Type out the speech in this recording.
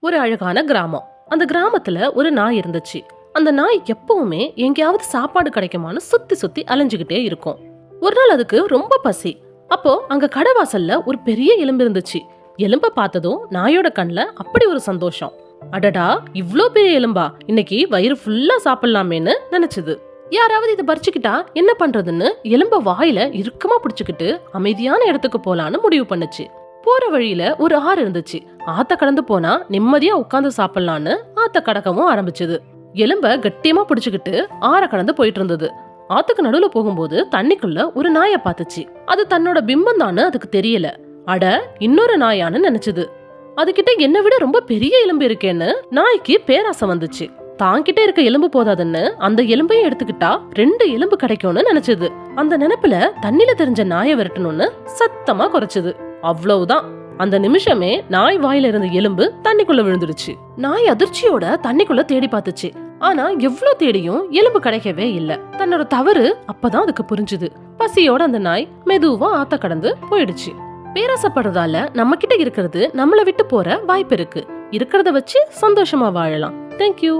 ஒரு அழகான கிராமம். அந்த கிராமத்துல ஒரு நாய் இருந்துச்சு. அந்த நாய் எப்பவுமே எங்கேயாவது சாப்பாடு கிடைக்குமான்னு சுத்தி சுத்தி அலைஞ்சுகிட்டே இருக்கும். ஒரு நாள் அதுக்கு ரொம்ப பசி. அப்போ அங்க கடைவாசல்ல ஒரு பெரிய எலும்பு இருந்துச்சு. எலும்ப பார்த்ததும் நாயோட கண்ணுல அப்படி ஒரு சந்தோஷம். அடடா, இவ்ளோ பெரிய எலும்பா, இன்னைக்கு வயிறு ஃபுல்லா சாப்பிடலாமேன்னு நினைச்சது. யாராவது இதை பறிச்சுக்கிட்டா என்ன பண்றதுன்னு எலும்ப வாயில இறுக்கமா பிடிச்சுக்கிட்டு அமைதியான இடத்துக்கு போலான்னு முடிவு பண்ணுச்சு. போற வழியில ஒரு ஆறு இருந்துச்சு. ஆத்த கடந்து போனா நிம்மதியா உட்கார்ந்து சாப்பிடலான்னு ஆத்த கடக்கவும் ஆரம்பிச்சது. எலும்ப கட்டியமா பிடிச்சுக்கிட்டு ஆற கடந்து போயிட்டு இருந்தது. ஆத்துக்கு நடுவுல போகும்போது தண்ணிக்குள்ள ஒரு நாயை பார்த்துச்சு. அது தன்னோட பிம்பம் தான்னு அதுக்கு தெரியல. அட, இன்னொரு நாயான்னு நினைச்சது. அதுகிட்ட என்னை விட ரொம்ப பெரிய எலும்பு இருக்கேன்னு நாய்க்கு பேராசை வந்துச்சு. தாங்கிட்ட இருக்க எலும்பு போதாதுன்னு அந்த எலும்பையும் எடுத்துக்கிட்டா 2 எலும்பு கிடைக்கும்னு நினைச்சது. அந்த நினைப்புல தண்ணில தெரிஞ்ச நாயை விரட்டணும்னு சத்தமா குறைச்சது. அவ்வளவுதான், அந்த நிமிஷமே நாய் வாயில இருந்த எலும்பு தண்ணிக்குள்ள விழுந்துடுச்சு. நாய் அதிர்ச்சியோட தண்ணிக்குள்ள தேடி பார்த்துச்சு. ஆனா எவ்வளவு தேடியும் எலும்பு கிடைக்கவே இல்ல. தன்னோட தவறு அப்பதான் அதுக்கு புரிஞ்சுது. பசியோட அந்த நாய் மெதுவா ஆத்த கடந்து போயிடுச்சு. பேராசப்படுறதால நம்ம கிட்ட இருக்கிறது நம்மள விட்டு போற வாய்ப்பு இருக்கு. இருக்கிறத வச்சு சந்தோஷமா வாழலாம். தேங்க்யூ.